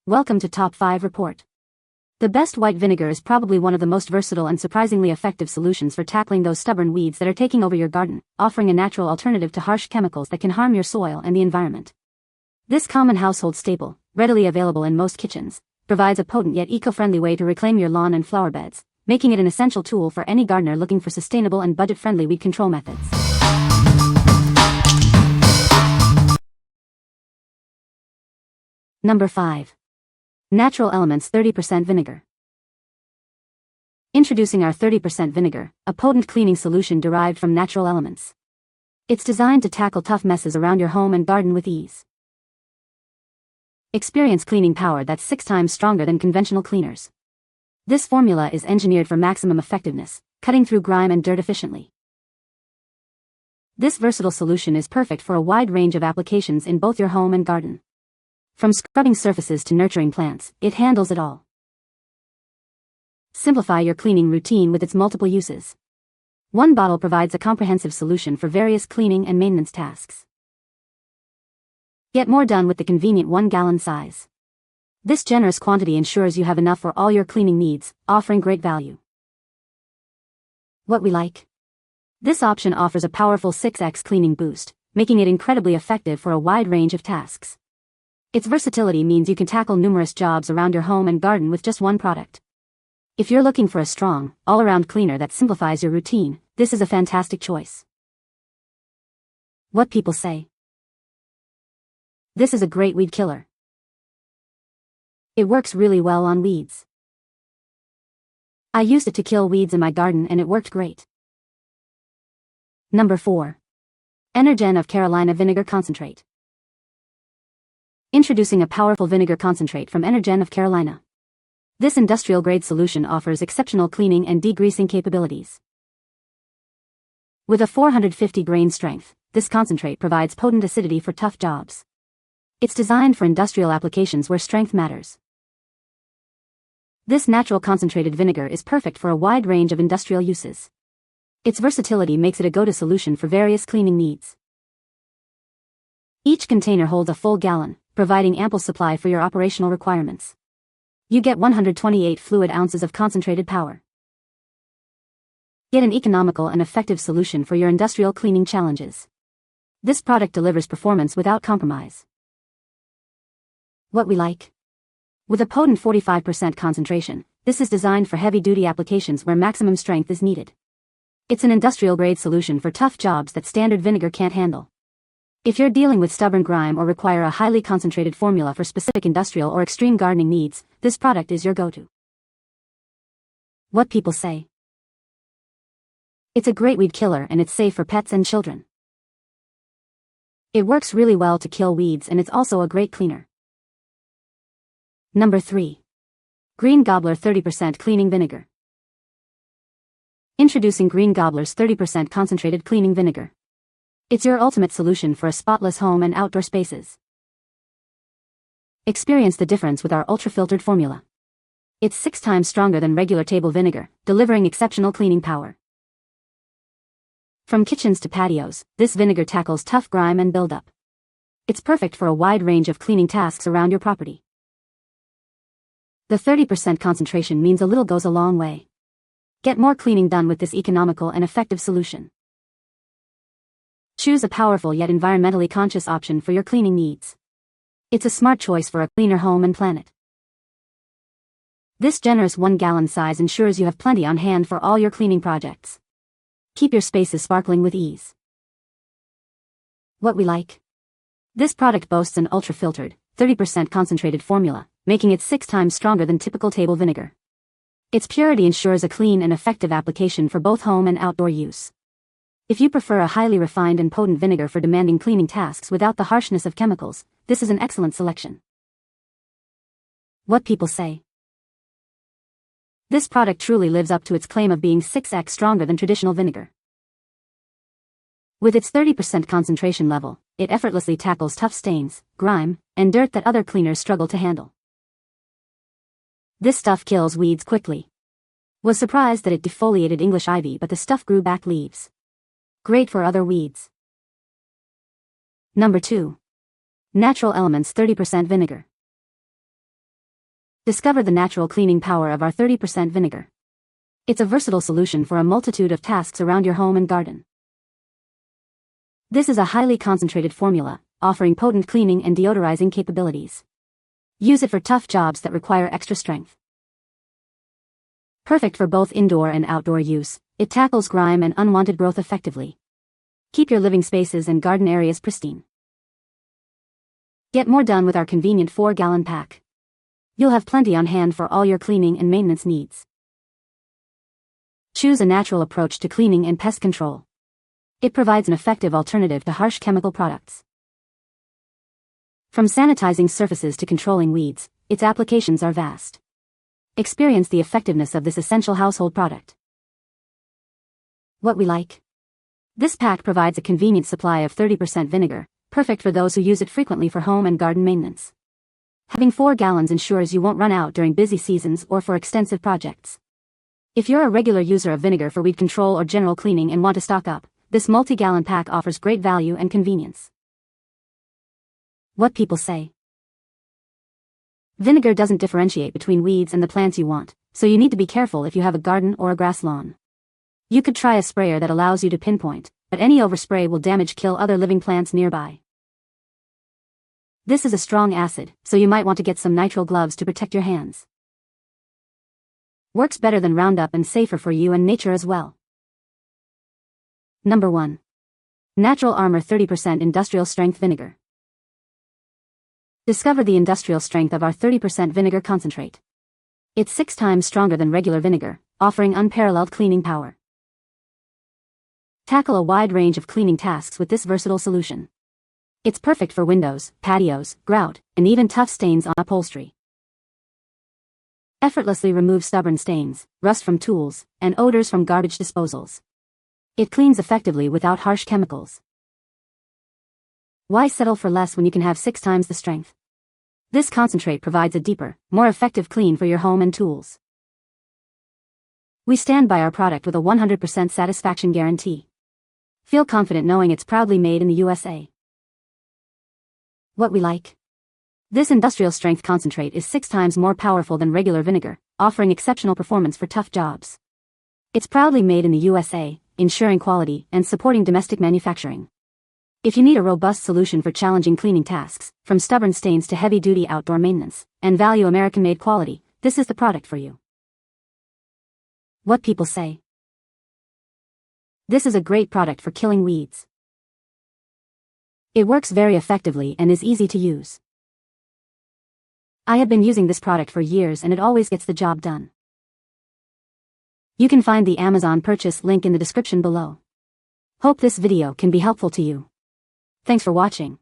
Welcome to Top 5 Report. The best white vinegar is probably one of the most versatile and surprisingly effective solutions for tackling those stubborn weeds that are taking over your garden, offering a natural alternative to harsh chemicals that can harm your soil and the environment. This common household staple, readily available in most kitchens, provides a potent yet eco-friendly way to reclaim your lawn and flower beds, making it an essential tool for any gardener looking for sustainable and budget-friendly weed control methods. Number 5. Natural Elements 30% Vinegar. Introducing our 30% vinegar, a potent cleaning solution derived from natural elements. It's designed to tackle tough messes around your home and garden with ease. Experience cleaning power that's 6 times stronger than conventional cleaners. This formula is engineered for maximum effectiveness, cutting through grime and dirt efficiently. This versatile solution is perfect for a wide range of applications in both your home and garden. From scrubbing surfaces to nurturing plants, it handles it all. Simplify your cleaning routine with its multiple uses. One bottle provides a comprehensive solution for various cleaning and maintenance tasks. Get more done with the convenient 1-gallon size. This generous quantity ensures you have enough for all your cleaning needs, offering great value. What we like? This option offers a powerful 6x cleaning boost, making it incredibly effective for a wide range of tasks. Its versatility means you can tackle numerous jobs around your home and garden with just one product. If you're looking for a strong, all-around cleaner that simplifies your routine, this is a fantastic choice. What people say. This is a great weed killer. It works really well on weeds. I used it to kill weeds in my garden and it worked great. Number 4. Energen of Carolina Vinegar Concentrate. Introducing a powerful vinegar concentrate from Energen of Carolina. This industrial-grade solution offers exceptional cleaning and degreasing capabilities. With a 450 grain strength, this concentrate provides potent acidity for tough jobs. It's designed for industrial applications where strength matters. This natural concentrated vinegar is perfect for a wide range of industrial uses. Its versatility makes it a go-to solution for various cleaning needs. Each container holds a full gallon, providing ample supply for your operational requirements. You get 128 fluid ounces of concentrated power. Get an economical and effective solution for your industrial cleaning challenges. This product delivers performance without compromise. What we like? With a potent 45% concentration, this is designed for heavy-duty applications where maximum strength is needed. It's an industrial-grade solution for tough jobs that standard vinegar can't handle. If you're dealing with stubborn grime or require a highly concentrated formula for specific industrial or extreme gardening needs, this product is your go-to. What people say. It's a great weed killer and it's safe for pets and children. It works really well to kill weeds and it's also a great cleaner. Number 3. Green Gobbler 30% Cleaning Vinegar. Introducing Green Gobbler's 30% Concentrated Cleaning Vinegar. It's your ultimate solution for a spotless home and outdoor spaces. Experience the difference with our ultra-filtered formula. It's 6 times stronger than regular table vinegar, delivering exceptional cleaning power. From kitchens to patios, this vinegar tackles tough grime and buildup. It's perfect for a wide range of cleaning tasks around your property. The 30% concentration means a little goes a long way. Get more cleaning done with this economical and effective solution. Choose a powerful yet environmentally conscious option for your cleaning needs. It's a smart choice for a cleaner home and planet. This generous 1-gallon size ensures you have plenty on hand for all your cleaning projects. Keep your spaces sparkling with ease. What we like? This product boasts an ultra-filtered, 30% concentrated formula, making it 6 times stronger than typical table vinegar. Its purity ensures a clean and effective application for both home and outdoor use. If you prefer a highly refined and potent vinegar for demanding cleaning tasks without the harshness of chemicals, this is an excellent selection. What people say. This product truly lives up to its claim of being 6x stronger than traditional vinegar. With its 30% concentration level, it effortlessly tackles tough stains, grime, and dirt that other cleaners struggle to handle. This stuff kills weeds quickly. Was surprised that it defoliated English ivy, but the stuff grew back leaves. Great for other weeds. Number 2. Natural Elements 30% Vinegar. Discover the natural cleaning power of our 30% vinegar. It's a versatile solution for a multitude of tasks around your home and garden. This is a highly concentrated formula, offering potent cleaning and deodorizing capabilities. Use it for tough jobs that require extra strength. Perfect for both indoor and outdoor use, it tackles grime and unwanted growth effectively. Keep your living spaces and garden areas pristine. Get more done with our convenient 4-gallon pack. You'll have plenty on hand for all your cleaning and maintenance needs. Choose a natural approach to cleaning and pest control. It provides an effective alternative to harsh chemical products. From sanitizing surfaces to controlling weeds, its applications are vast. Experience the effectiveness of this essential household product. What we like. This pack provides a convenient supply of 30% vinegar, perfect for those who use it frequently for home and garden maintenance. Having 4 gallons ensures you won't run out during busy seasons or for extensive projects. If you're a regular user of vinegar for weed control or general cleaning and want to stock up, this multi-gallon pack offers great value and convenience. What people say. Vinegar doesn't differentiate between weeds and the plants you want, so you need to be careful if you have a garden or a grass lawn. You could try a sprayer that allows you to pinpoint, but any overspray will kill other living plants nearby. This is a strong acid, so you might want to get some nitrile gloves to protect your hands. Works better than Roundup and safer for you and nature as well. Number 1. Natural Armor 30% Industrial Strength Vinegar. Discover the industrial strength of our 30% vinegar concentrate. It's 6 times stronger than regular vinegar, offering unparalleled cleaning power. Tackle a wide range of cleaning tasks with this versatile solution. It's perfect for windows, patios, grout, and even tough stains on upholstery. Effortlessly remove stubborn stains, rust from tools, and odors from garbage disposals. It cleans effectively without harsh chemicals. Why settle for less when you can have 6 times the strength? This concentrate provides a deeper, more effective clean for your home and tools. We stand by our product with a 100% satisfaction guarantee. Feel confident knowing it's proudly made in the USA. What we like. This industrial strength concentrate is 6 times more powerful than regular vinegar, offering exceptional performance for tough jobs. It's proudly made in the USA, ensuring quality and supporting domestic manufacturing. If you need a robust solution for challenging cleaning tasks, from stubborn stains to heavy-duty outdoor maintenance, and value American-made quality, this is the product for you. What people say. This is a great product for killing weeds. It works very effectively and is easy to use. I have been using this product for years and it always gets the job done. You can find the Amazon purchase link in the description below. Hope this video can be helpful to you. Thanks for watching.